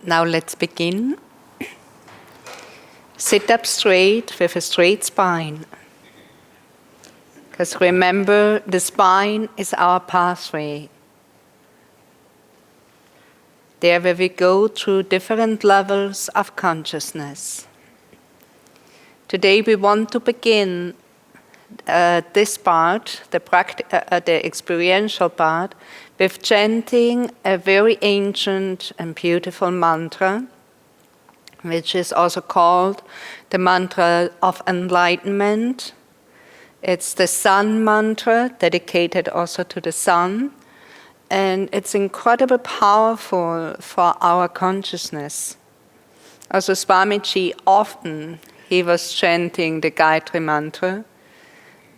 Now let's begin. Sit up straight with a straight spine. Because remember, the spine is our pathway. There where we go through different levels of consciousness. Today we want to begin this part, the experiential part, with chanting a very ancient and beautiful mantra, which is also called the mantra of enlightenment. It's the sun mantra, dedicated also to the sun, and it's incredibly powerful for our consciousness. Also Swamiji often, he was chanting the Gayatri mantra,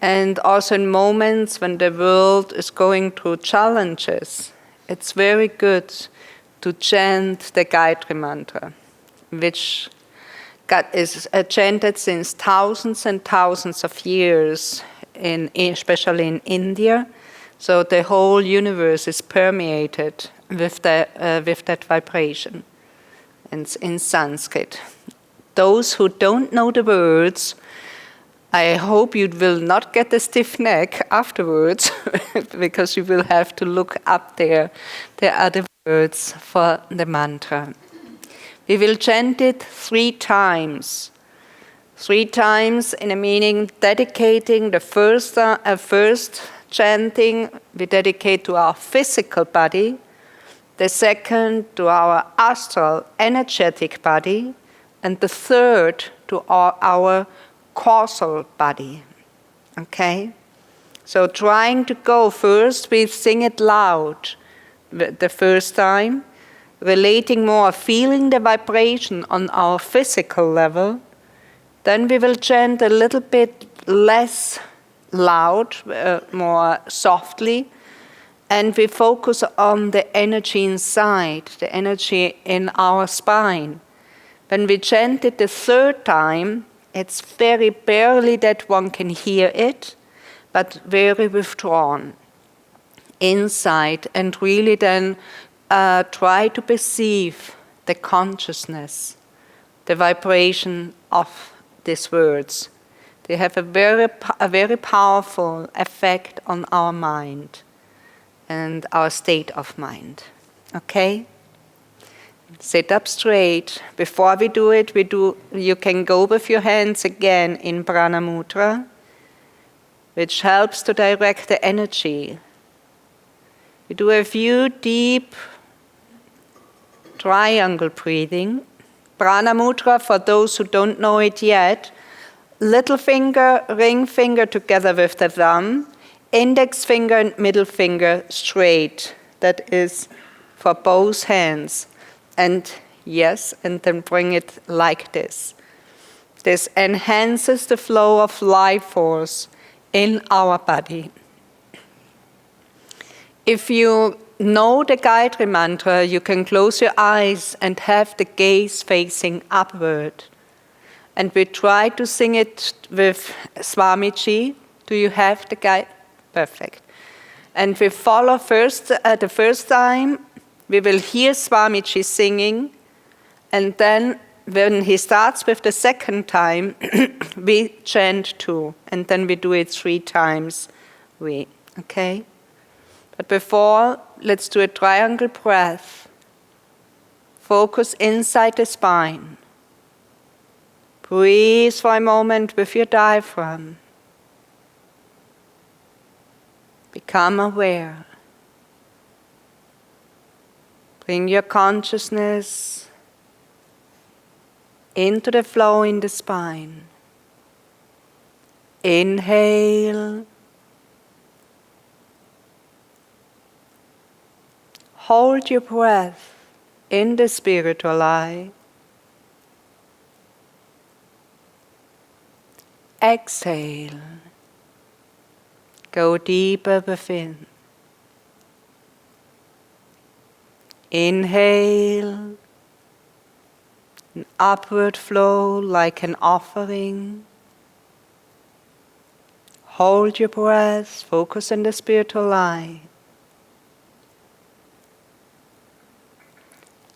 and also in moments when the world is going through challenges, it's very good to chant the Gayatri mantra, which is chanted since thousands and thousands of years, especially in India. So the whole universe is permeated with that vibration. And in Sanskrit. Those who don't know the words, I hope you will not get a stiff neck afterwards, because you will have to look up there. There are the words for the mantra. We will chant it 3 times. 3 times in a meaning dedicating the first chanting we dedicate to our physical body, the second to our astral energetic body, and the third to our causal body. Okay? So trying to go first, we sing it loud the first time, relating more, feeling the vibration on our physical level. Then we will chant a little bit less loud, more softly, and we focus on the energy inside, the energy in our spine. When we chant it the third time, it's very barely that one can hear it, but very withdrawn inside, and really then try to perceive the consciousness, the vibration of these words. They have a very powerful effect on our mind and our state of mind. Okay? Sit up straight. Before we do it, you can go with your hands again in Prana Mudra, which helps to direct the energy. We do a few deep triangle breathing. Prana Mudra, for those who don't know it yet, little finger, ring finger together with the thumb, index finger and middle finger straight. That is for both hands. And yes, and then bring it like this. This enhances the flow of life force in our body. If you know the Gayatri mantra, you can close your eyes and have the gaze facing upward. And we try to sing it with Swamiji. Do you have the Gayatri? Perfect. And we follow first, the first time, we will hear Swamiji singing, and then when he starts with the second time, we chant 2, and then we do it 3 times. Okay? But before, let's do a triangle breath. Focus inside the spine. Breathe for a moment with your diaphragm. Become aware. Bring your consciousness into the flow in the spine. Inhale. Hold your breath in the spiritual eye. Exhale. Go deeper within. Inhale, an upward flow like an offering. Hold your breath, focus on the spiritual eye.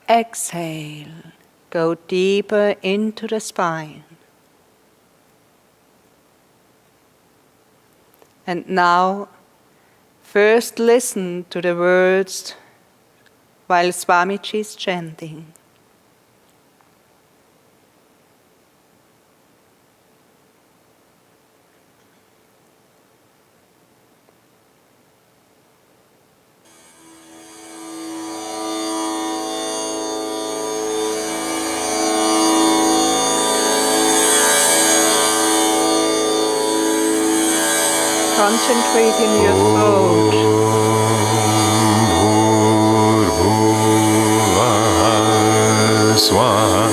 exhale, go deeper into the spine. And now, first listen to the words while Swamiji is chanting. Concentrate in your throat. Swaha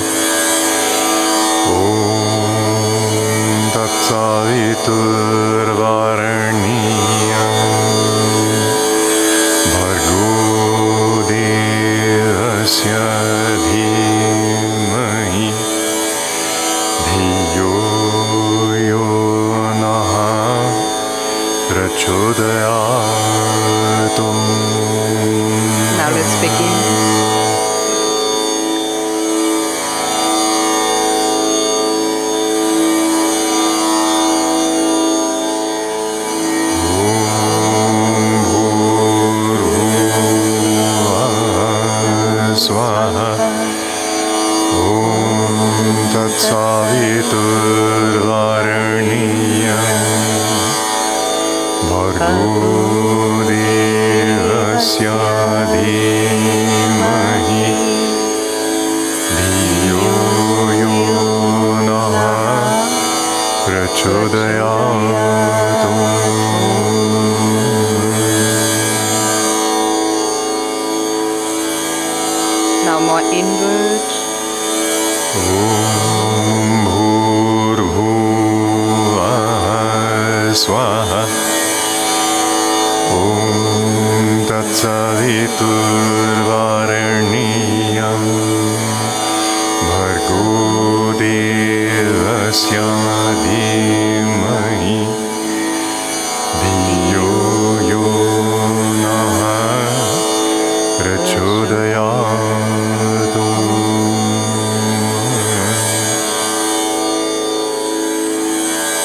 Om Tat Saviturvarenyam Bhargo Devasya Dhimahi Dhiyo Yo Naha Prachodyatum. Now let's begin. Swaha Om Tat Saviturvarenyam Bhargo Devasya Dhimahi Dhiyo Yo Naha Prachodyatum. Now more inward. Om Bhurbhuvah Swaha Om Tat Saviturvarenyam Bhargo Devasya Dhimahi Dhiyo Yo Naha Prachodyatum.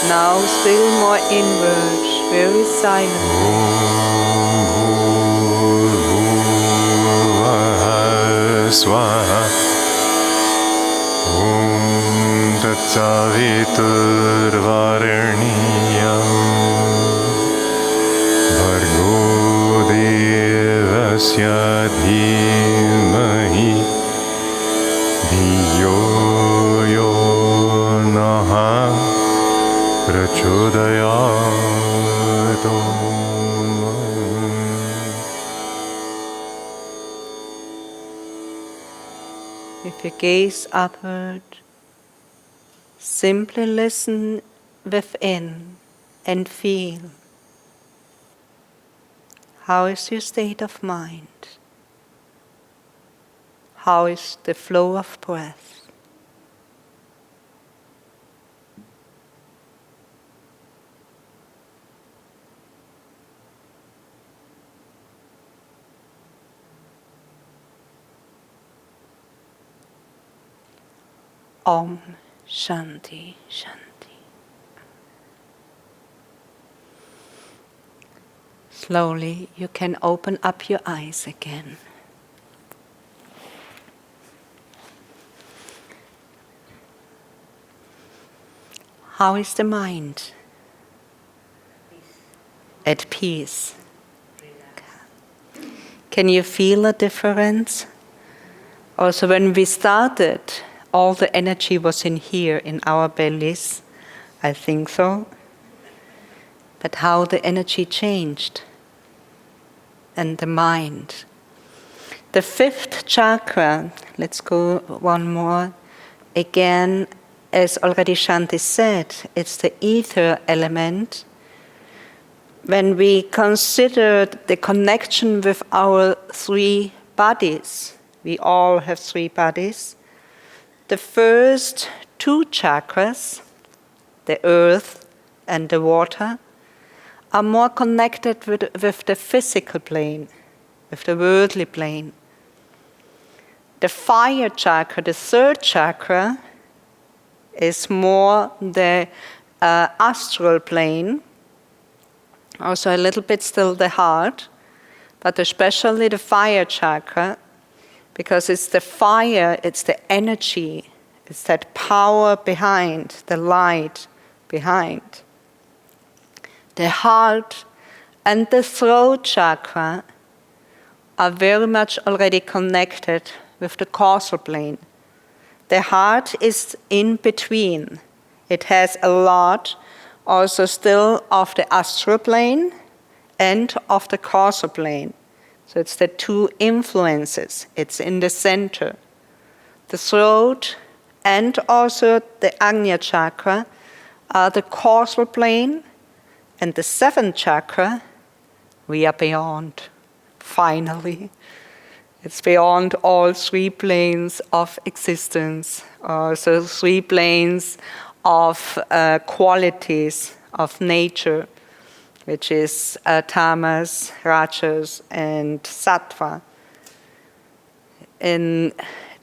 Now still more inward, very silent. Swaha Om Tat Saviturvarenyam Bhargo Devasya Dhimahi Dhiyo Yo Naha Prachodyatum. If you gaze upward, simply listen within and feel. How is your state of mind? How is the flow of breath? Om Shanti Shanti. Slowly you can open up your eyes again. How is the mind? At peace. Can you feel a difference? Also, when we started, all the energy was in here, in our bellies. I think so. But how the energy changed. And the mind. The fifth chakra, let's go one more. Again, as already Shanti said, it's the ether element. When we consider the connection with our three bodies, we all have three bodies. The first two chakras, the earth and the water, are more connected with the physical plane, with the worldly plane. The fire chakra, the third chakra, is more the astral plane, also a little bit still the heart, but especially the fire chakra, because it's the fire, it's the energy, it's that power behind, the light behind. The heart and the throat chakra are very much already connected with the causal plane. The heart is in between. It has a lot also still of the astral plane and of the causal plane. So it's the two influences. It's in the center. The throat and also the Ajna chakra are the causal plane, and the seventh chakra, we are beyond, finally. It's beyond all three planes of existence, so three planes of qualities of nature, which is tamas, rajas, and sattva. In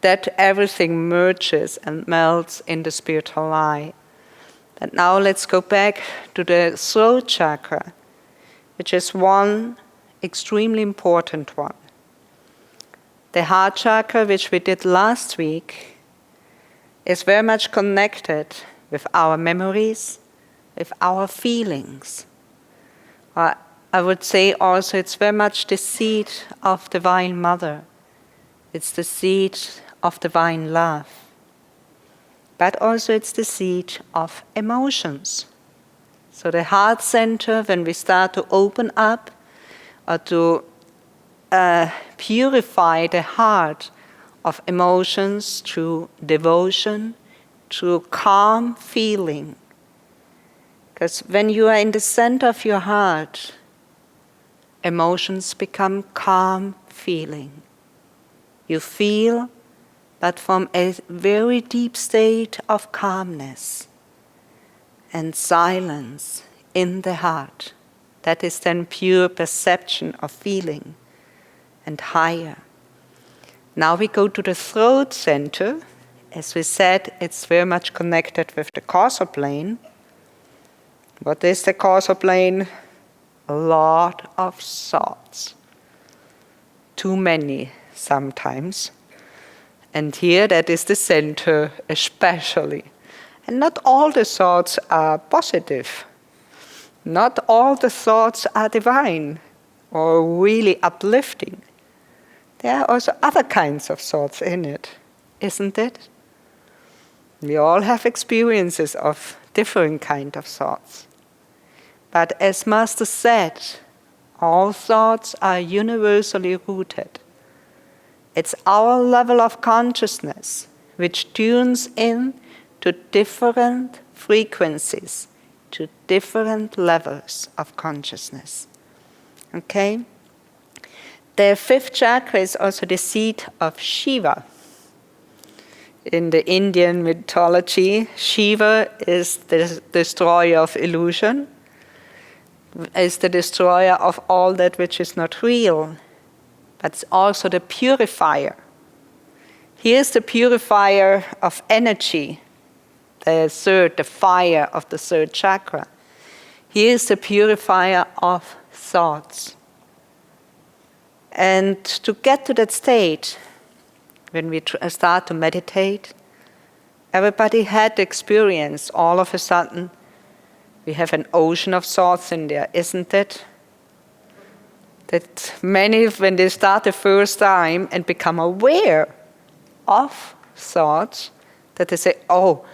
that everything merges and melts in the spiritual light. But now let's go back to the throat chakra, which is one extremely important one. The heart chakra, which we did last week, is very much connected with our memories, with our feelings. I would say also it's very much the seed of Divine Mother. It's the seed of divine love. But also it's the seed of emotions. So the heart center, when we start to open up or to purify the heart of emotions through devotion, through calm feeling. Because when you are in the center of your heart, emotions become calm feeling. You feel, but from a very deep state of calmness and silence in the heart. That is then pure perception of feeling and higher. Now we go to the throat center. As we said, it's very much connected with the causal plane. What is the causal plane? A lot of thoughts. Too many sometimes. And here that is the center especially. And not all the thoughts are positive. Not all the thoughts are divine or really uplifting. There are also other kinds of thoughts in it, isn't it? We all have experiences of different kinds of thoughts. But as Master said, all thoughts are universally rooted. It's our level of consciousness which tunes in to different frequencies, to different levels of consciousness. Okay? The fifth chakra is also the seat of Shiva. In the Indian mythology, Shiva is the destroyer of illusion, is the destroyer of all that which is not real, but it's also the purifier. He is the purifier of energy, the fire of the third chakra. He is the purifier of thoughts. And to get to that state, when we start to meditate, everybody had the experience, all of a sudden, we have an ocean of thoughts in there, isn't it? That many, when they start the first time and become aware of thoughts, that they say, oh,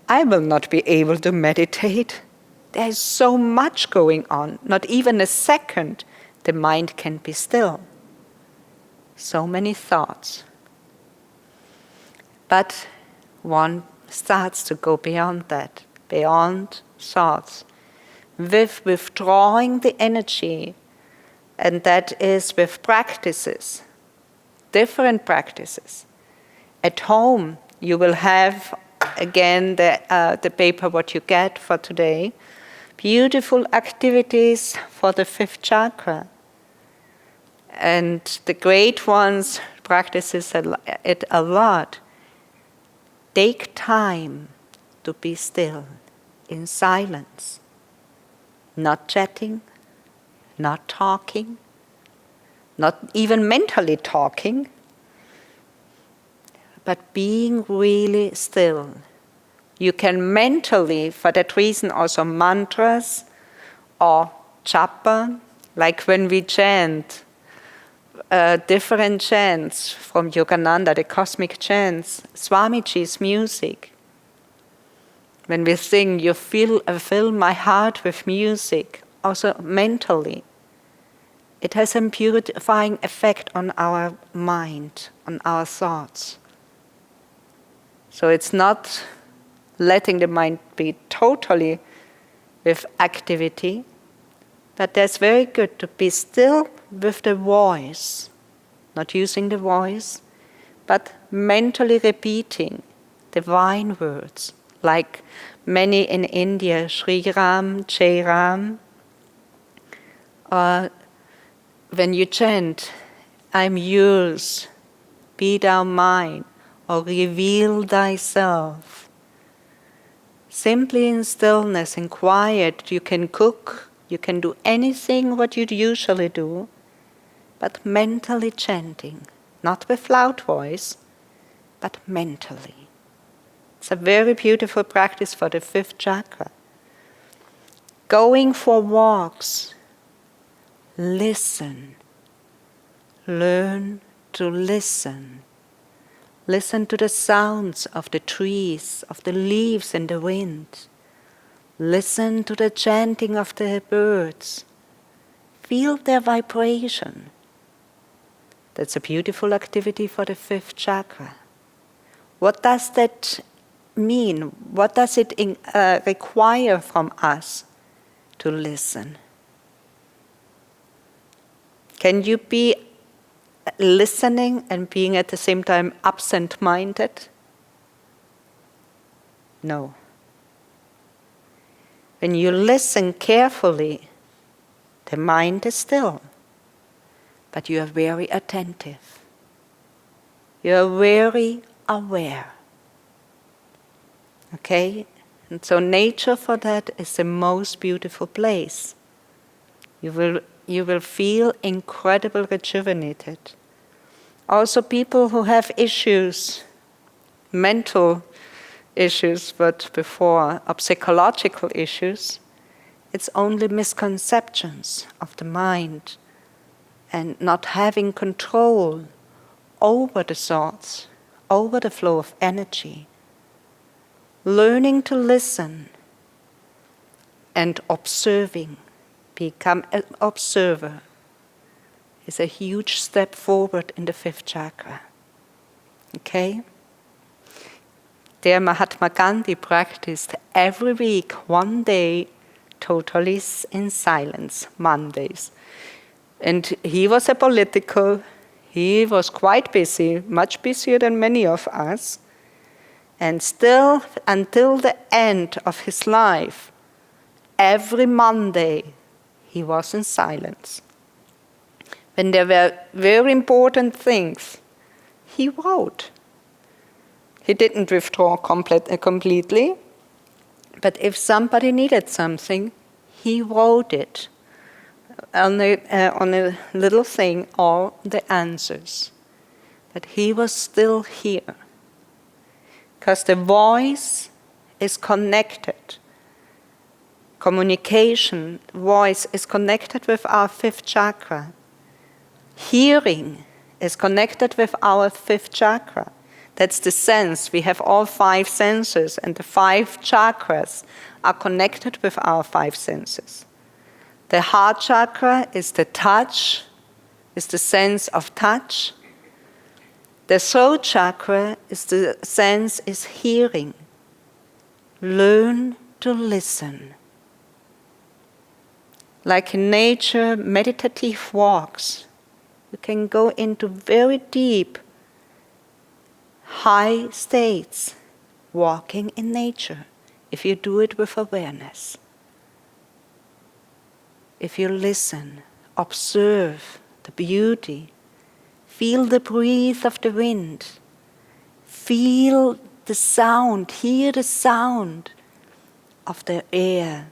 I will not be able to meditate. There's so much going on. Not even a second the mind can be still. So many thoughts. But one starts to go beyond that, beyond thoughts, with withdrawing the energy, and that is with practices, different practices. At home, you will have, again, the paper what you get for today, beautiful activities for the fifth chakra. And the great ones practices it a lot. Take time to be still, in silence. Not chatting, not talking, not even mentally talking, but being really still. You can mentally, for that reason, also mantras or japa, like when we chant different chants from Yogananda, the cosmic chants, Swamiji's music. When we sing, you fill my heart with music, also mentally. It has a purifying effect on our mind, on our thoughts. So it's not letting the mind be totally with activity, but that's very good to be still with the voice, not using the voice, but mentally repeating divine words, like many in India, Sri Ram, Jai Ram. When you chant, I'm yours, be thou mine, or reveal thyself. Simply in stillness and quiet, you can cook, you can do anything what you usually do, but mentally chanting, not with loud voice, but mentally. It's a very beautiful practice for the 5th chakra. Going for walks, listen. Learn to listen. Listen to the sounds of the trees, of the leaves in the wind. Listen to the chanting of the birds. Feel their vibration. That's a beautiful activity for the 5th chakra. What does that mean? What does it require from us to listen? Can you be listening and being at the same time absent-minded? No. When you listen carefully, the mind is still, but you are very attentive. You are very aware. Okay? And so nature for that is the most beautiful place. You will feel incredibly rejuvenated. Also people who have issues, mental issues, but before, or psychological issues, it's only misconceptions of the mind and not having control over the thoughts, over the flow of energy. Learning to listen and observing, become an observer, is a huge step forward in the 5th chakra. Okay? There Mahatma Gandhi practiced every week, one day, totally in silence, Mondays. And he was he was quite busy, much busier than many of us. And still, until the end of his life, every Monday, he was in silence. When there were very important things, he wrote. He didn't withdraw completely, but if somebody needed something, he wrote it on a little thing, all the answers. But he was still here. Because the voice is connected. Communication, voice is connected with our 5th chakra. Hearing is connected with our 5th chakra. That's the sense. We have all 5 senses, and the 5 chakras are connected with our 5 senses. The heart chakra is the touch, is the sense of touch. The throat chakra is the sense is hearing. Learn to listen. Like in nature, meditative walks. You can go into very deep, high states, walking in nature, if you do it with awareness. If you listen, observe the beauty, Feel the breeze of the wind. Feel the sound, hear the sound of the air.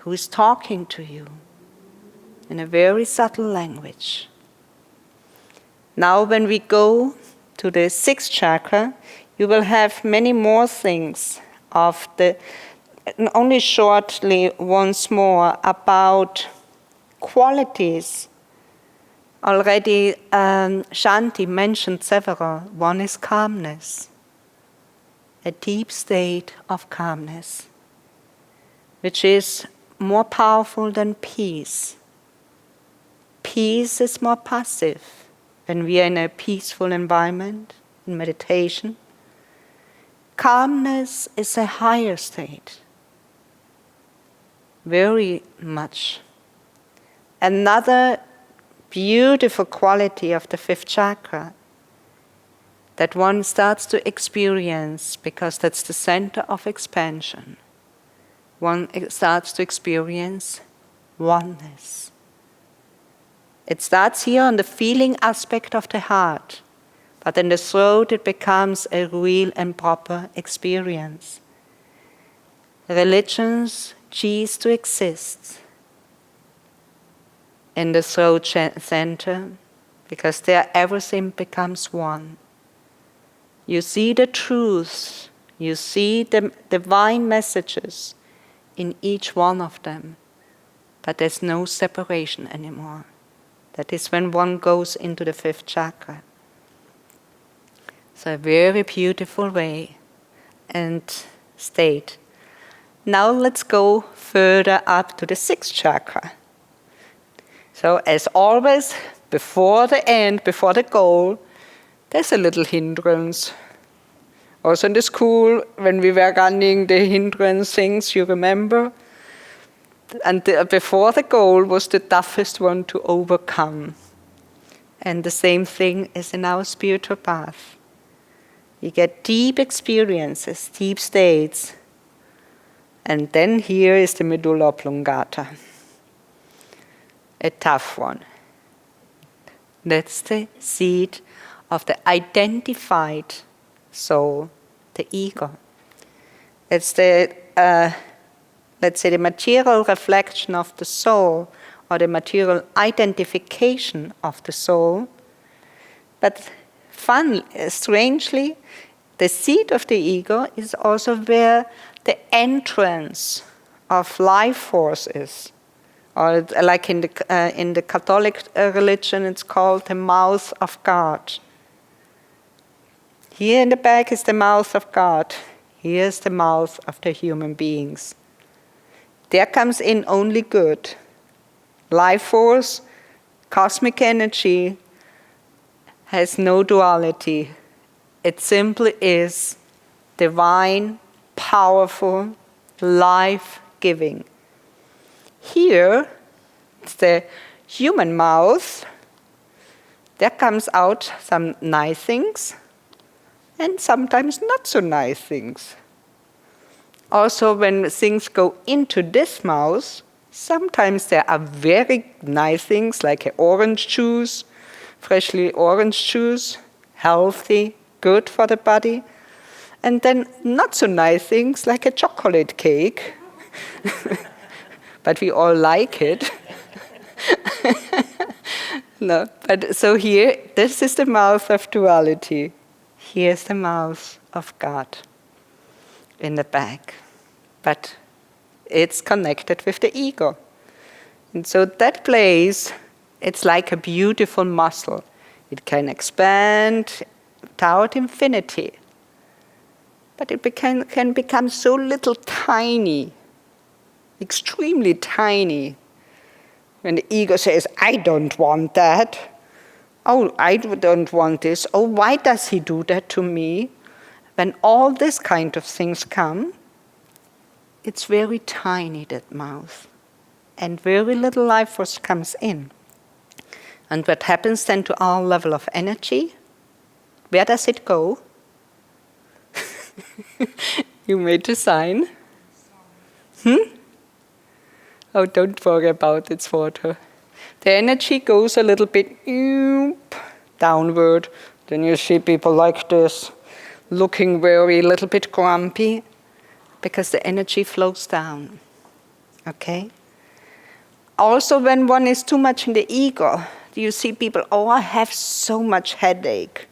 Who is talking to you in a very subtle language. Now when we go to the sixth chakra, you will have many more things of the, only shortly once more about qualities. Already Shanti mentioned several. One is calmness, a deep state of calmness, which is more powerful than peace. Peace is more passive when we are in a peaceful environment, in meditation. Calmness is a higher state, very much. Another beautiful quality of the fifth chakra that one starts to experience, because that's the center of expansion. One starts to experience oneness. It starts here on the feeling aspect of the heart, but in the throat it becomes a real and proper experience. Religions cease to exist in the throat center, because there everything becomes one. You see the truths, you see the divine messages in each one of them, but there's no separation anymore. That is when one goes into the fifth chakra. So a very beautiful way and state. Now let's go further up to the sixth chakra. So as always, before the end, before the goal, there's a little hindrance. Also in the school, when we were running the hindrance things, you remember? And before the goal was the toughest one to overcome. And the same thing is in our spiritual path. You get deep experiences, deep states. And then here is the medulla oblongata. A tough one. That's the seat of the identified soul, the ego. It's the, let's say, the material reflection of the soul, or the material identification of the soul. But strangely, the seat of the ego is also where the entrance of life force is. Or like in the Catholic religion, it's called the mouth of God. Here in the back is the mouth of God. Here's the mouth of the human beings. There comes in only good. Life force, cosmic energy, has no duality. It simply is divine, powerful, life-giving. Here, it's the human mouth. There comes out some nice things, and sometimes not so nice things. Also, when things go into this mouth, sometimes there are very nice things, like orange juice, freshly orange juice, healthy, good for the body. And then not so nice things, like a chocolate cake. But we all like it. No, but so here, this is the mouth of duality. Here's the mouth of God in the back. But it's connected with the ego. And so that place, it's like a beautiful muscle. It can expand toward infinity. But it can become so little tiny, extremely tiny. When the ego says, I don't want that. Oh, I don't want this. Oh, why does he do that to me? When all this kind of things come, it's very tiny, that mouth. And very little life force comes in. And what happens then to our level of energy? Where does it go? You made a sign. Oh, don't worry about it, it's water. The energy goes a little bit downward. Then you see people like this, looking very a little bit grumpy, because the energy flows down. Okay? Also, when one is too much in the ego, you see people, oh, I have so much headache.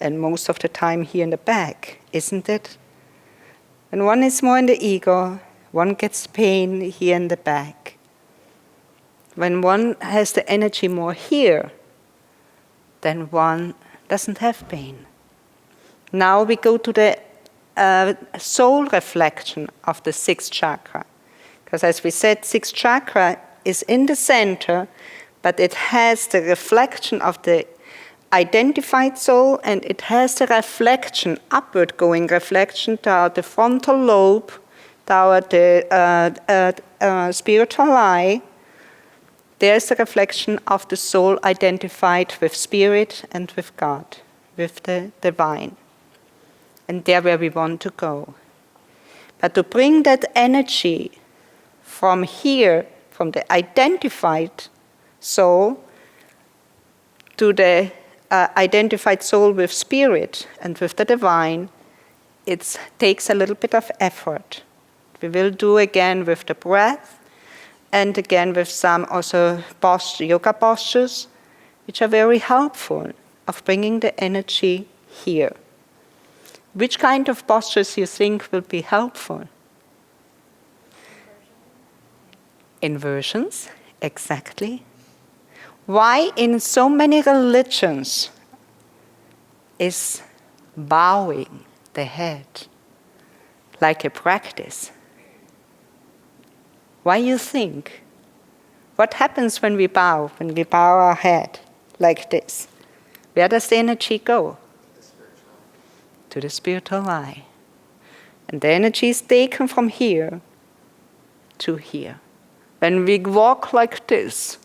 And most of the time here in the back, isn't it? When one is more in the ego, one gets pain here in the back. When one has the energy more here, then one doesn't have pain. Now we go to the soul reflection of the sixth chakra. Because as we said, sixth chakra is in the center, but it has the reflection of the identified soul, and it has the reflection, upward going reflection, toward the frontal lobe, toward the spiritual eye. There's the reflection of the soul identified with spirit and with God, with the divine. And there where we want to go. But to bring that energy from here, from the identified soul, to the identified soul with spirit and with the divine, it takes a little bit of effort. We will do again with the breath, and again with some also yoga postures, which are very helpful of bringing the energy here. Which kind of postures you think will be helpful? Inversions, exactly. Why in so many religions is bowing the head like a practice? Why you think? What happens when we bow our head like this? Where does the energy go? To the spiritual eye. And the energy is taken from here to here. When we walk like this,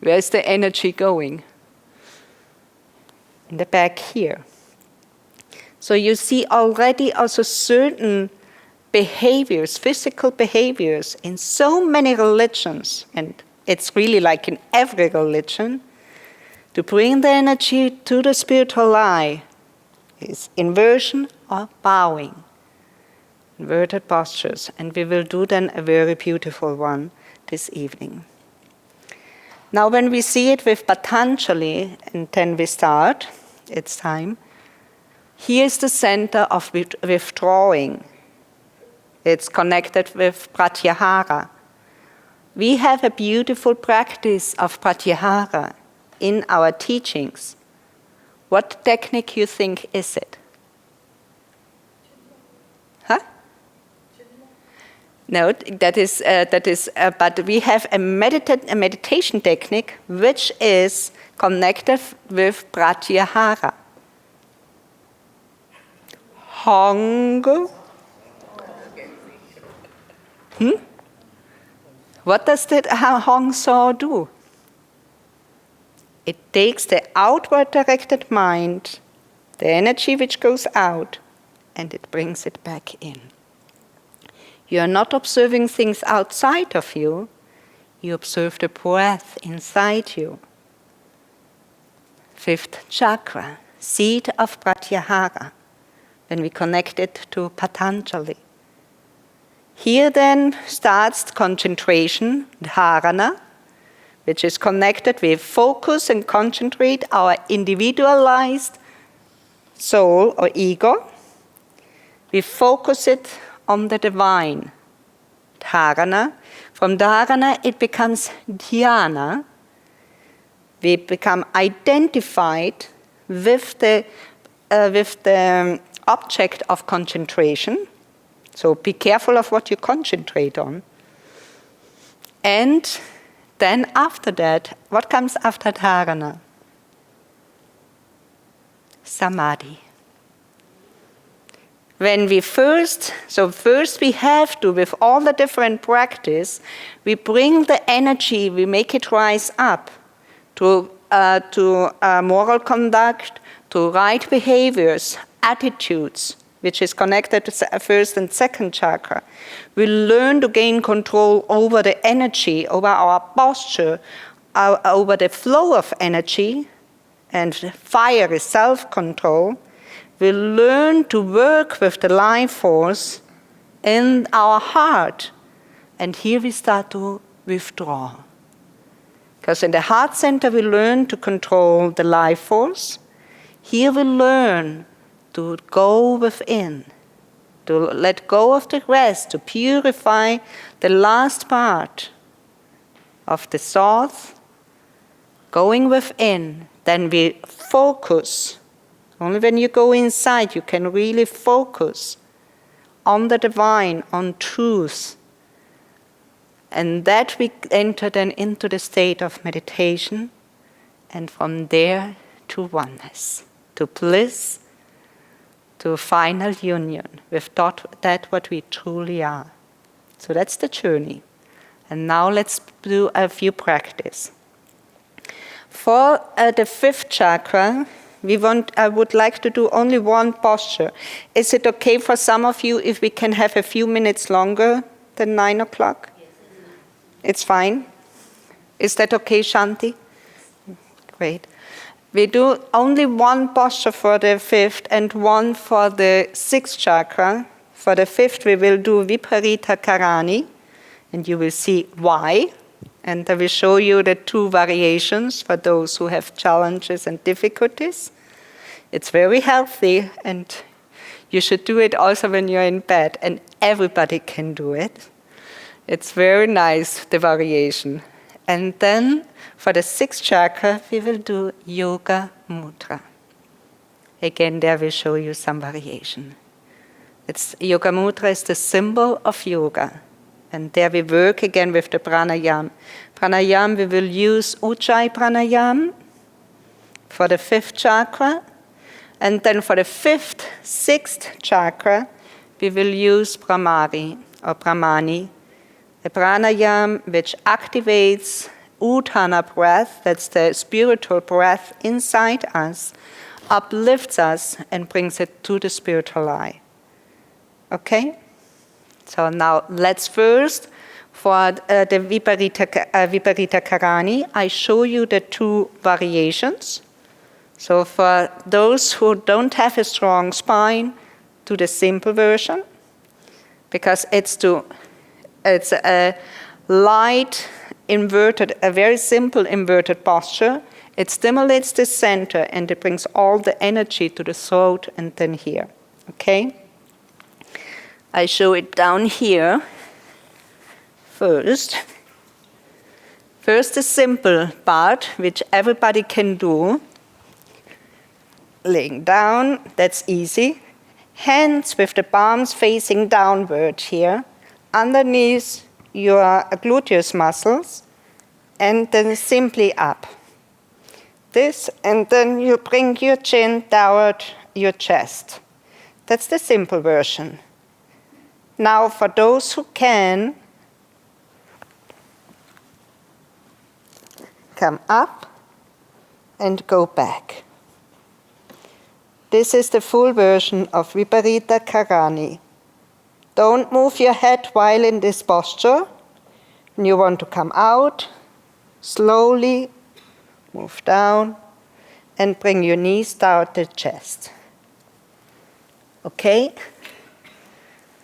where is the energy going? In the back here. So you see already also certain behaviors, physical behaviors in so many religions, and it's really like in every religion, to bring the energy to the spiritual eye is inversion or bowing. Inverted postures. And we will do then a very beautiful one this evening. Now when we see it with Patanjali, and then we start, it's time, here's the center of withdrawing. It's connected with pratyahara. We have a beautiful practice of pratyahara in our teachings. What technique you think is it? Huh? No, that is. But we have a meditation technique which is connected with pratyahara. Hong. What does that Hong Saw do? It takes the outward directed mind, the energy which goes out, and it brings it back in. You are not observing things outside of you, you observe the breath inside you. Fifth chakra, seed of pratyahara, when we connect it to Patanjali. Here then starts concentration, dharana, which is connected with focus and concentrate our individualized soul or ego. We focus it on the divine, dharana. From dharana it becomes dhyana. We become identified with the object of concentration. So be careful of what you concentrate on. And then after that, what comes after dharana? Samadhi. When we first we have to, with all the different practice, we bring the energy, we make it rise up to moral conduct, to right behaviors, attitudes, which is connected to first and second chakra. We learn to gain control over the energy, over our posture, over the flow of energy, and fire is self-control, we learn to work with the life force in our heart. And here we start to withdraw. Because in the heart center we learn to control the life force. Here we learn to go within, to let go of the rest, to purify the last part of the thoughts, going within. Then we focus. Only when you go inside you can really focus on the divine, on truth. And that we enter then into the state of meditation, and from there to oneness, to bliss, to final union with that what we truly are. So that's the journey. And now let's do a few practice. For the fifth chakra, I would like to do only one posture. Is it okay for some of you if we can have a few minutes longer than 9 o'clock? It's fine? Is that okay, Shanti? Great. We do only one posture for the fifth and one for the sixth chakra. For the fifth, we will do Viparita Karani, and you will see why. And I will show you the 2 variations for those who have challenges and difficulties. It's very healthy, and you should do it also when you're in bed, and everybody can do it. It's very nice, the variation. And then for the sixth chakra, we will do Yoga Mudra. Again, there we show you some variation. Yoga Mudra is the symbol of yoga. And there we work again with the pranayam. Pranayam, we will use Ujjayi pranayam for the fifth chakra. And then for the fifth, sixth chakra, we will use Brahmari or Brahmani, a pranayam which activates Udhana breath, that's the spiritual breath inside us, uplifts us and brings it to the spiritual eye. Okay? So now let's first, for the Viparita Karani, I show you the 2 variations. So for those who don't have a strong spine, do the simple version, because it's a light inverted, a very simple inverted posture. It stimulates the center and it brings all the energy to the throat and then here. Okay? I show it down here first. First, the simple part, which everybody can do. Laying down, that's easy. Hands with the palms facing downward here, underneath your gluteus muscles, and then simply up. This, and then you bring your chin toward your chest. That's the simple version. Now, for those who can, come up and go back. This is the full version of Viparita Karani. Don't move your head while in this posture. When you want to come out, slowly move down and bring your knees toward the chest. Okay?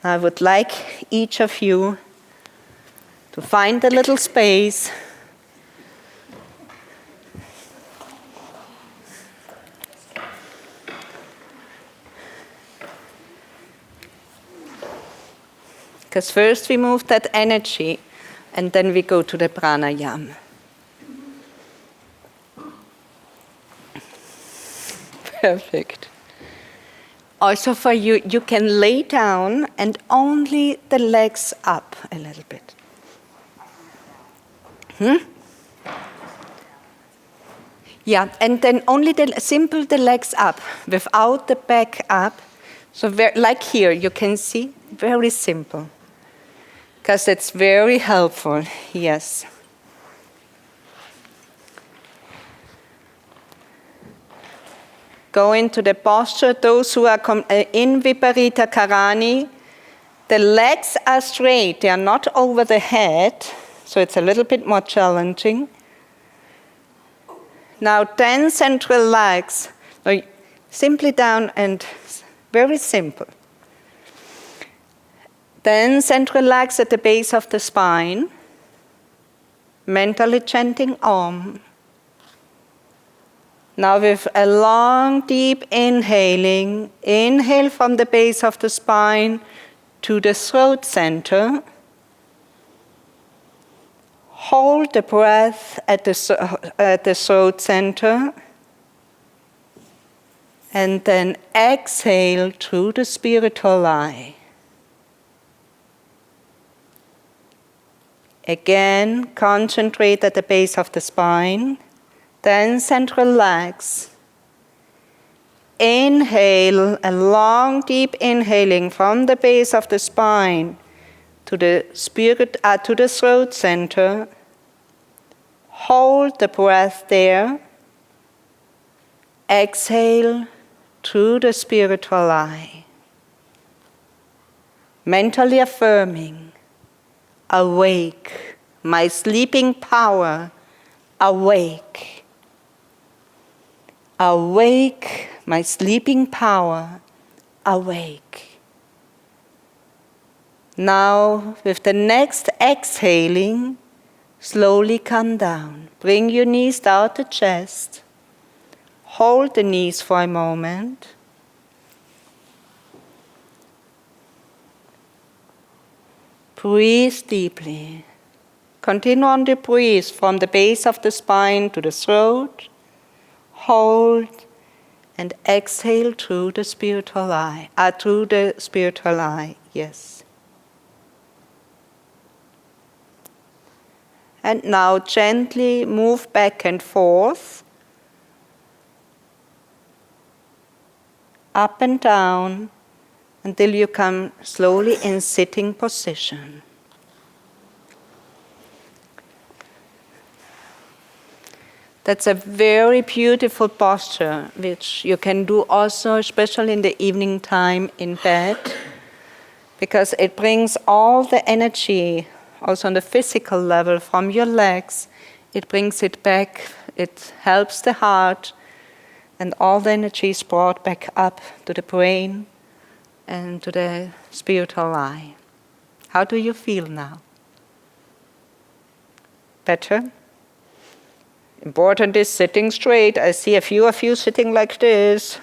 I would like each of you to find a little space. Because first we move that energy and then we go to the pranayam. Perfect. Also for you, you can lay down and only the legs up a little bit. Yeah, and then only the legs up, without the back up. So like here, you can see, very simple. Because it's very helpful, yes. Go into the posture. Those who are in Viparita Karani, the legs are straight. They are not over the head, so it's a little bit more challenging. now 10 central legs. Now, simply down and very simple. 10 central legs at the base of the spine. Mentally chanting Om. Now with a long, deep inhaling, inhale from the base of the spine to the throat center. Hold the breath at the throat center. And then exhale through the spiritual eye. Again, concentrate at the base of the spine. 10 central legs. Inhale, a long, deep inhaling from the base of the spine to the throat center. Hold the breath there. Exhale through the spiritual eye. Mentally affirming, awake, my sleeping power, awake. Awake, my sleeping power, awake. Now, with the next exhaling, slowly come down. Bring your knees down to chest. Hold the knees for a moment. Breathe deeply. Continue on to breathe from the base of the spine to the throat. Hold and exhale through the spiritual eye. Yes. And now gently move back and forth, up and down, until you come slowly in sitting position. That's a very beautiful posture, which you can do also, especially in the evening time in bed, because it brings all the energy, also on the physical level, from your legs. It brings it back, it helps the heart, and all the energy is brought back up to the brain and to the spiritual eye. How do you feel now? Better? Important is sitting straight. I see a few of you sitting like this.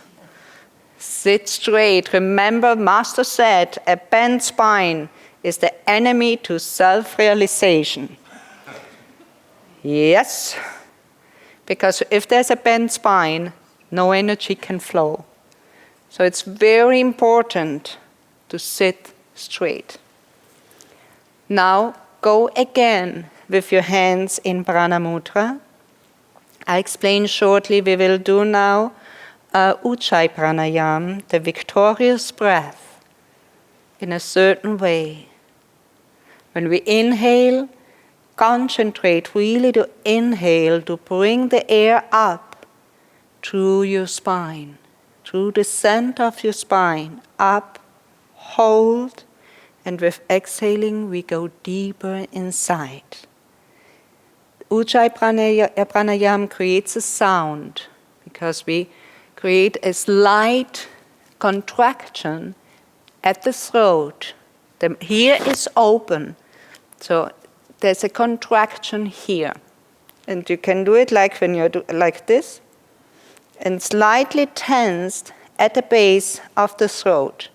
Sit straight. Remember, Master said, a bent spine is the enemy to self-realization. Yes, because if there's a bent spine, no energy can flow. So it's very important to sit straight. Now go again with your hands in Prana Mudra. I explain shortly, we will do now Ujjayi Pranayam, the victorious breath, in a certain way. When we inhale, concentrate really to inhale, to bring the air up through your spine, through the center of your spine, up, hold, and with exhaling we go deeper inside. Ujjayi Pranayam creates a sound because we create a slight contraction at the throat. The here is open, so there's a contraction here. And you can do it like when you're like this, and slightly tensed at the base of the throat,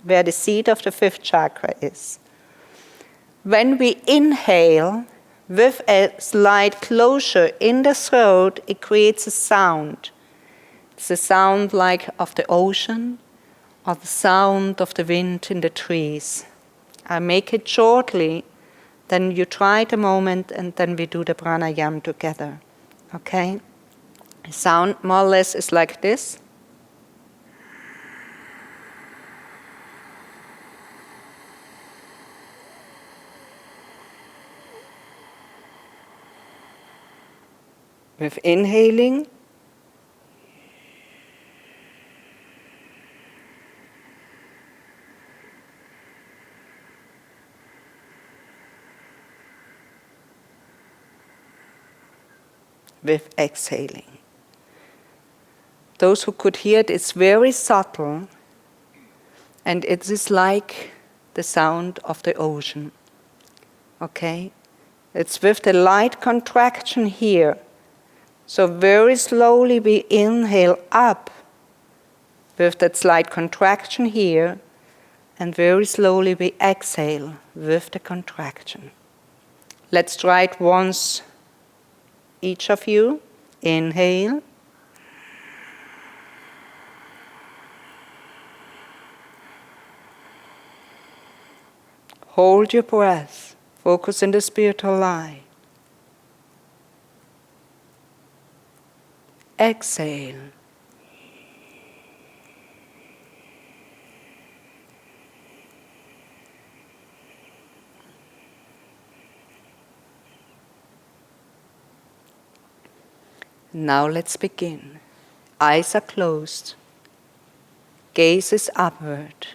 where the seat of the fifth chakra is. When we inhale, with a slight closure in the throat, it creates a sound. It's a sound like of the ocean or the sound of the wind in the trees. I make it shortly, then you try it a moment, and then we do the pranayam together. Okay? The sound more or less is like this. With inhaling, with exhaling. Those who could hear it, it's very subtle, and it is like the sound of the ocean. Okay? It's with the light contraction here. So very slowly we inhale up with that slight contraction here, and very slowly we exhale with the contraction. Let's try it once, each of you. Inhale. Hold your breath. Focus in the spiritual light. Exhale. Now let's begin. Eyes are closed. Gaze is upward.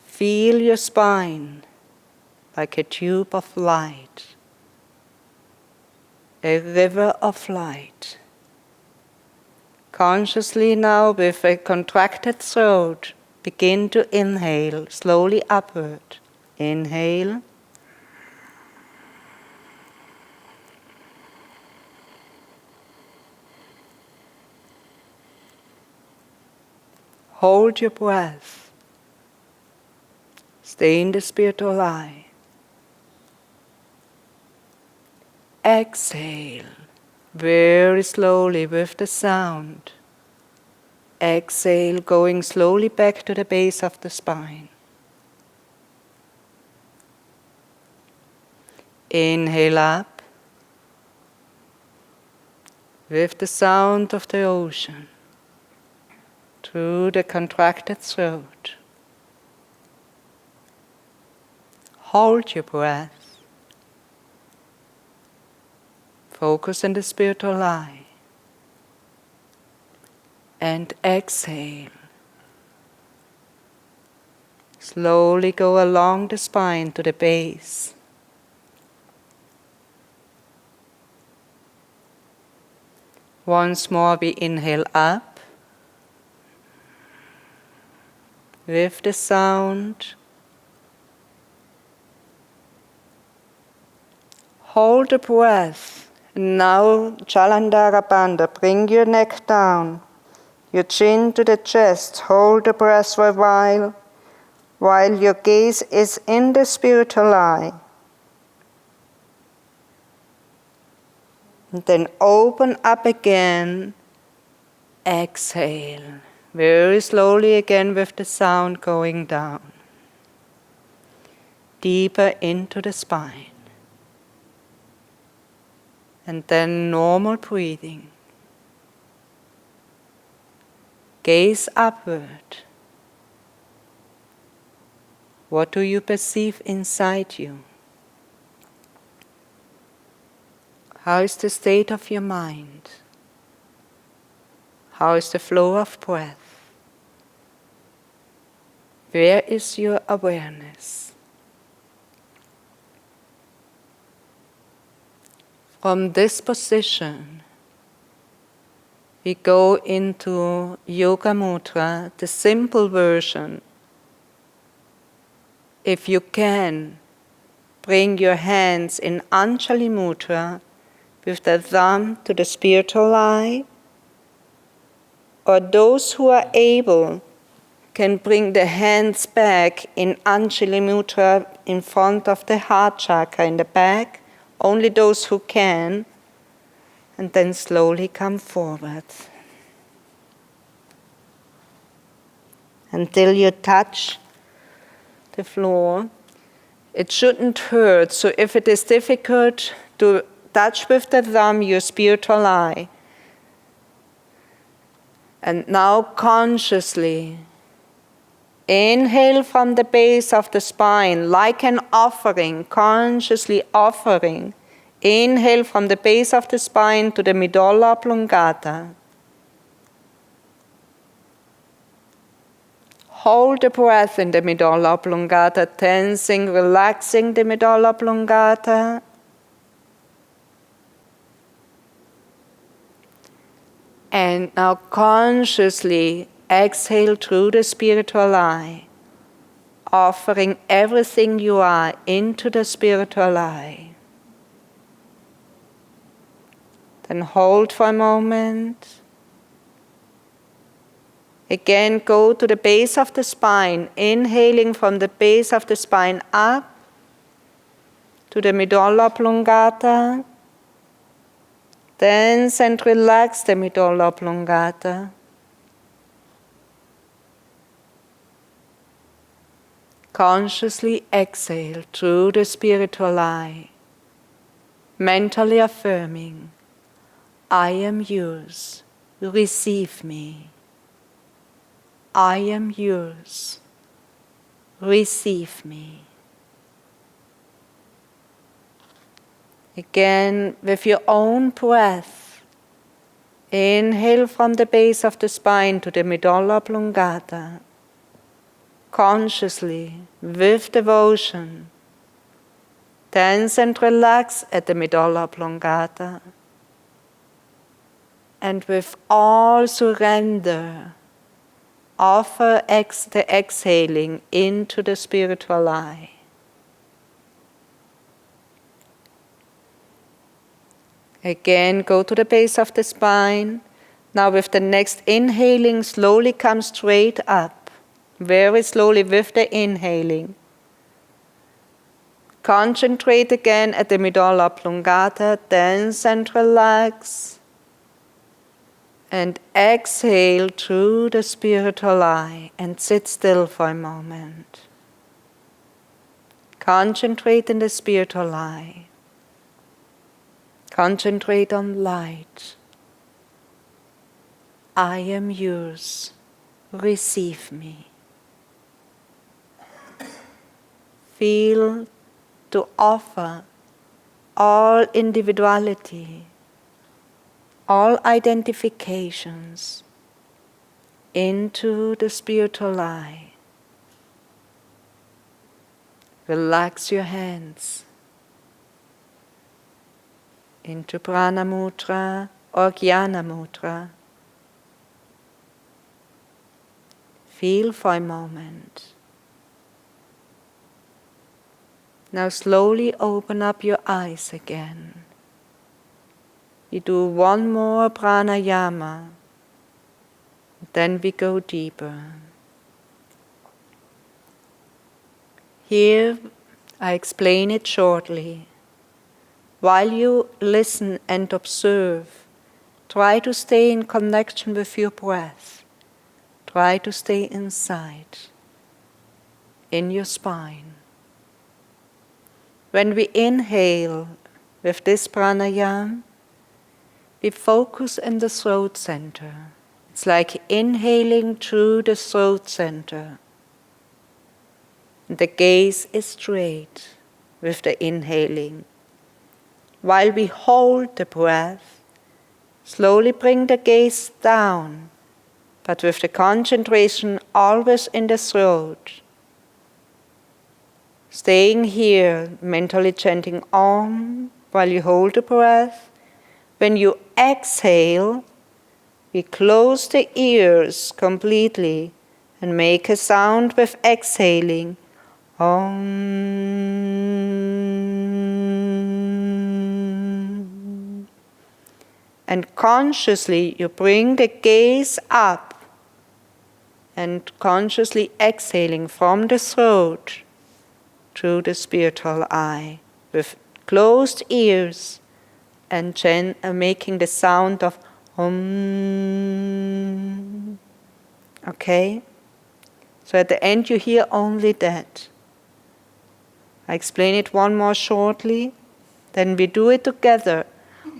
Feel your spine like a tube of light, a river of light. Consciously now, with a contracted throat, begin to inhale slowly upward. Inhale. Hold your breath. Stay in the spiritual eye. Exhale, very slowly with the sound. Exhale, going slowly back to the base of the spine. Inhale up with the sound of the ocean through the contracted throat. Hold your breath. Focus in the spiritual eye. And exhale. Slowly go along the spine to the base. Once more we inhale up with the sound. Hold the breath. Now, Jalandhara Bandha, bring your neck down, your chin to the chest. Hold the breath for a while your gaze is in the spiritual eye. And then open up again. Exhale. Very slowly again with the sound going down. Deeper into the spine. And then normal breathing. Gaze upward. What do you perceive inside you? How is the state of your mind? How is the flow of breath? Where is your awareness? From this position, we go into Yoga Mudra, the simple version. If you can, bring your hands in Anjali Mudra with the thumb to the spiritual eye, or those who are able can bring the hands back in Anjali Mudra in front of the heart chakra in the back. Only those who can, and then slowly come forward. Until you touch the floor. It shouldn't hurt, so if it is difficult to touch with the thumb your spiritual eye, and now consciously inhale from the base of the spine like an offering, consciously offering. Inhale from the base of the spine to the medulla oblongata. Hold the breath in the medulla oblongata, tensing, relaxing the medulla oblongata. And now consciously exhale through the spiritual eye, offering everything you are into the spiritual eye. Then hold for a moment. Again, go to the base of the spine, inhaling from the base of the spine up to the medulla oblongata. Tense and relax the medulla oblongata. Consciously exhale through the spiritual eye, mentally affirming, I am yours, receive me. I am yours, receive me. Again, with your own breath, inhale from the base of the spine to the medulla oblongata. Consciously, with devotion, tense and relax at the medulla oblongata. And with all surrender, offer the exhaling into the spiritual eye. Again, go to the base of the spine. Now with the next inhaling, slowly come straight up. Very slowly with the inhaling. Concentrate again at the medulla oblongata, tense and relax. And exhale through the spiritual eye and sit still for a moment. Concentrate in the spiritual eye. Concentrate on light. I am yours. Receive me. Feel to offer all individuality, all identifications into the spiritual eye. Relax your hands into Prana Mudra or Jnana Mudra. Feel for a moment. Now slowly open up your eyes again. We do one more pranayama, then we go deeper. Here I explain it shortly. While you listen and observe, try to stay in connection with your breath. Try to stay inside, in your spine. When we inhale with this pranayama, we focus in the throat center. It's like inhaling through the throat center. The gaze is straight with the inhaling. While we hold the breath, slowly bring the gaze down, but with the concentration always in the throat. Staying here, mentally chanting Om while you hold the breath. When you exhale, we close the ears completely and make a sound with exhaling. Om. And consciously you bring the gaze up and consciously exhaling from the throat through the spiritual eye with closed ears and making the sound of Om. Okay? So at the end you hear only that. I explain it one more shortly, then we do it together.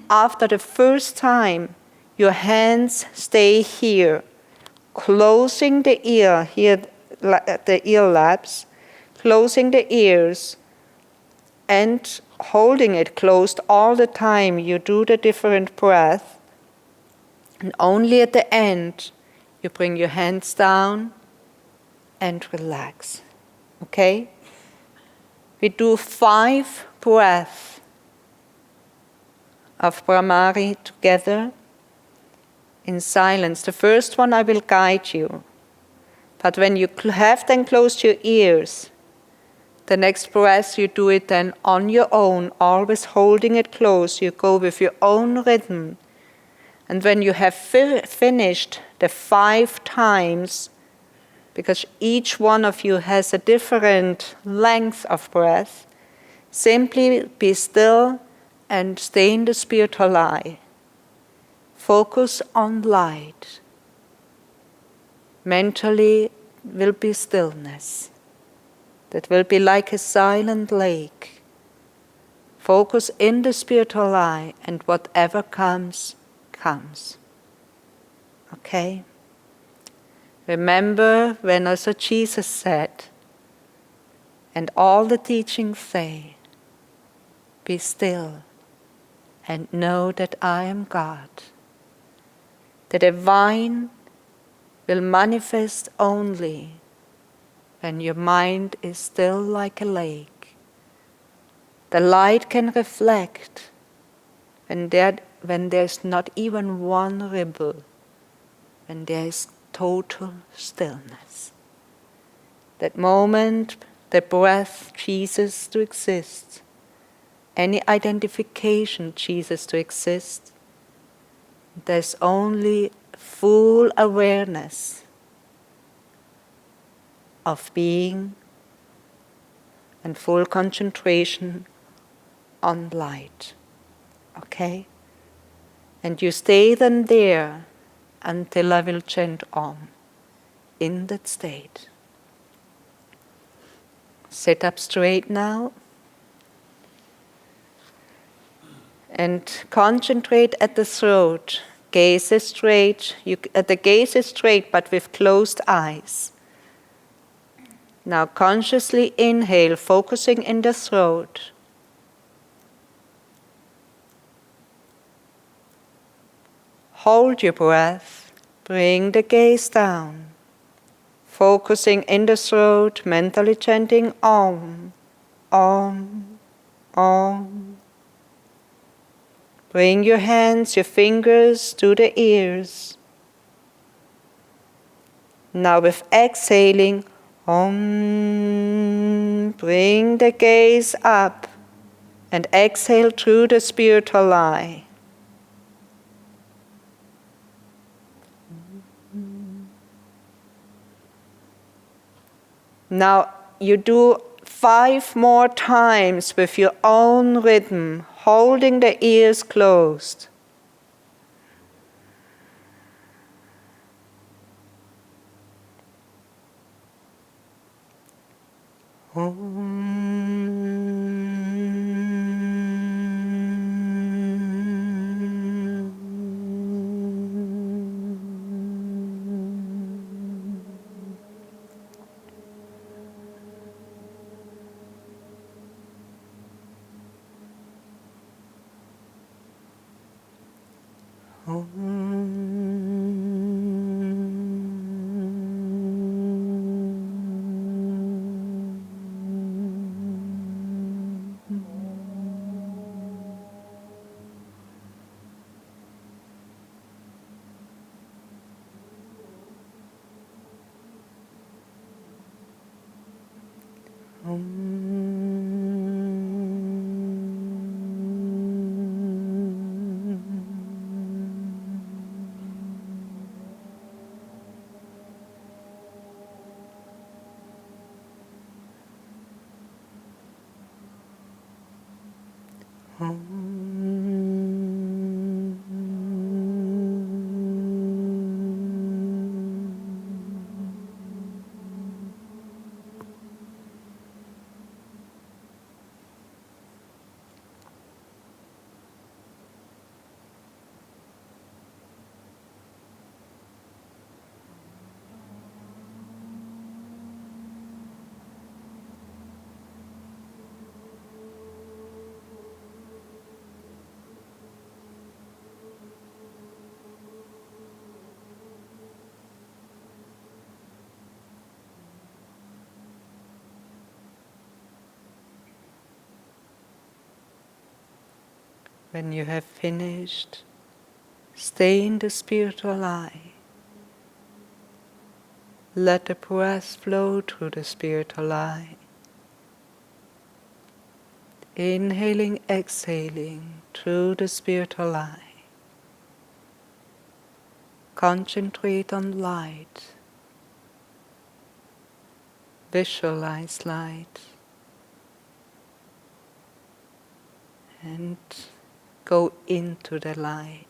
After the first time, your hands stay here, closing the ear, here the ear laps, closing the ears and holding it closed all the time. You do the different breath, and only at the end you bring your hands down and relax. Okay? We do 5 breaths of Brahmari together. in silence. The first one I will guide you. But when you have then closed your ears, the next breath you do it then on your own, always holding it close. You go with your own rhythm. And when you have finished the 5 times, because each one of you has a different length of breath, simply be still and stay in the spiritual eye. Focus on light. Mentally will be stillness. That will be like a silent lake. Focus in the spiritual eye, and whatever comes, comes. Okay? Remember when also Jesus said, and all the teachings say, be still and know that I am God. The divine will manifest only when your mind is still like a lake. The light can reflect when there's not even one ripple, when there is total stillness. That moment, the breath Jesus to exist, any identification Jesus to exist, there's only full awareness of being and full concentration on light. Okay? And you stay then there until I will chant Om in that state. Sit up straight now and concentrate at the throat. Gaze is straight. The gaze is straight but with closed eyes. Now consciously inhale, focusing in the throat. Hold your breath. Bring the gaze down. Focusing in the throat, mentally chanting Om, Om, Om. Bring your hands, your fingers to the ears. Now with exhaling, Om, bring the gaze up and exhale through the spiritual eye. Now you do 5 more times with your own rhythm, holding the ears closed. When you have finished, Stay in the spiritual eye. Let the breath flow through the spiritual eye. Inhaling, exhaling through the spiritual eye. Concentrate on light. Visualize light. And go into the light.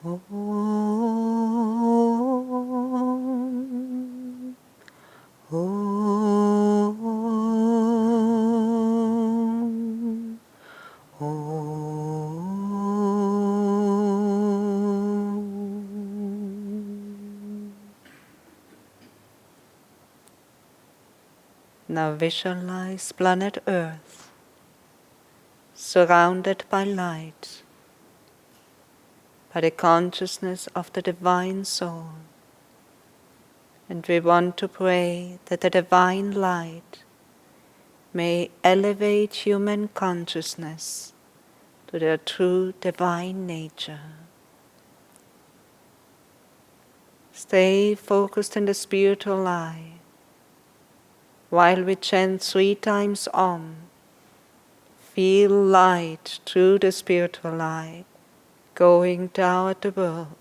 Om, Om, Om. Now visualize planet Earth, surrounded by light, by the consciousness of the Divine Soul. And we want to pray that the Divine Light may elevate human consciousness to their true divine nature. Stay focused in the spiritual eye while we chant 3 times Om. Feel light through the spiritual eye going toward the world.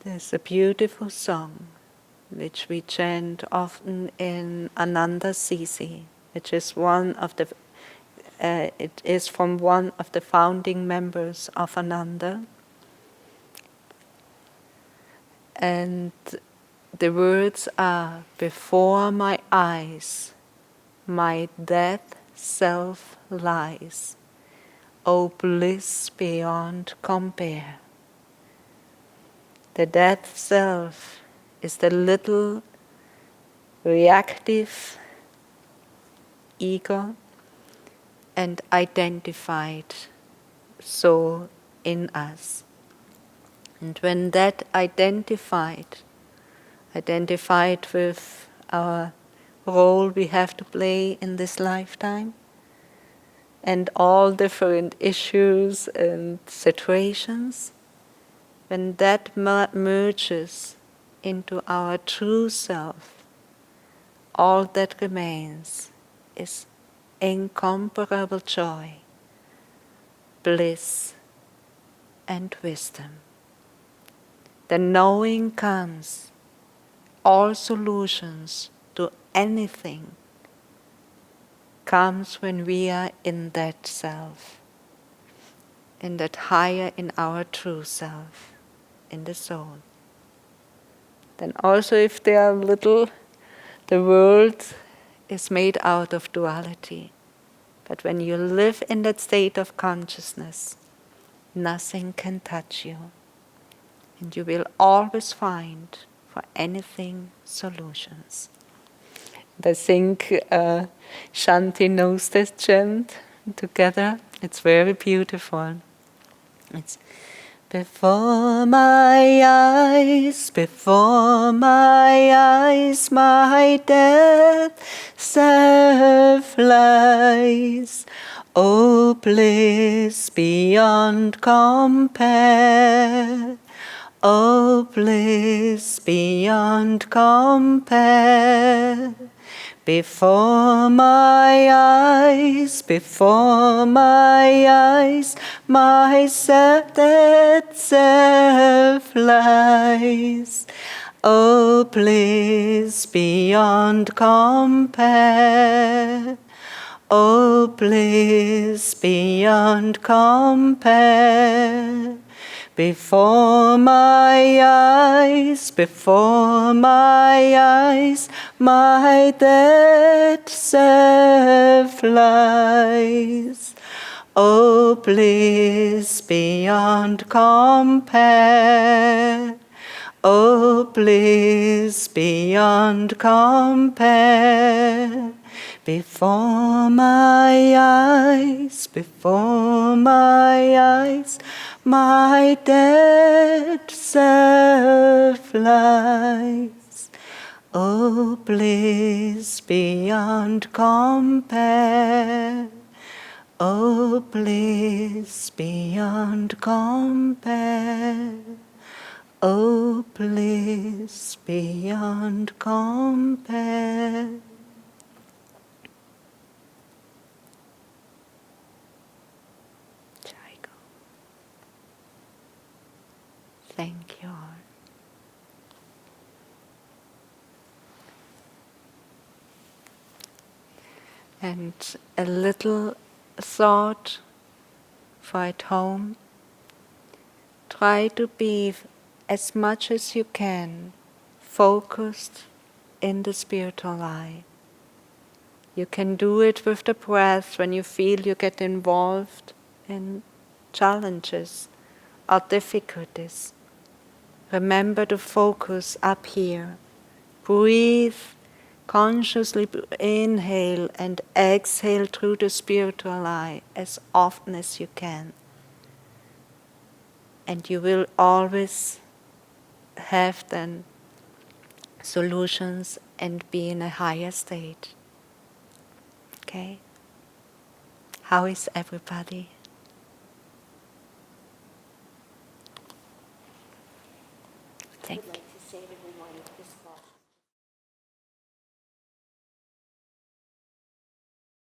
There's a beautiful song which we chant often in Ananda Assisi, which is it is from one of the founding members of Ananda. And the words are, "Before my eyes, my dead self lies, O bliss beyond compare." The dead self is the little reactive ego and identified soul in us. And when that identified with our role we have to play in this lifetime, and all different issues and situations, when that merges into our true self, all that remains is incomparable joy, bliss, and wisdom. The knowing comes, all solutions to anything comes when we are in that self, in that higher, in our true self, in the soul. Then also if they are little, the world is made out of duality. But when you live in that state of consciousness, nothing can touch you. And you will always find for anything solutions. And I think Shanti knows this chant together. It's very beautiful. It's before my eyes, my dead self lies, O bliss beyond compare, O bliss beyond compare. Before my eyes, my dead self lies, O bliss beyond compare, O bliss beyond compare, before my eyes, my dead self lies. O bliss beyond compare, O bliss beyond compare, before my eyes, my dead self lies. O bliss beyond compare, O bliss beyond compare, O bliss beyond compare. Thank you all. And a little thought for at home. Try to be as much as you can focused in the spiritual eye. You can do it with the breath when you feel you get involved in challenges or difficulties. Remember to focus up here. Breathe, consciously inhale and exhale through the spiritual eye as often as you can. And you will always have then solutions and be in a higher state. Okay? How is everybody? Thank you. I'd like to say to everyone, this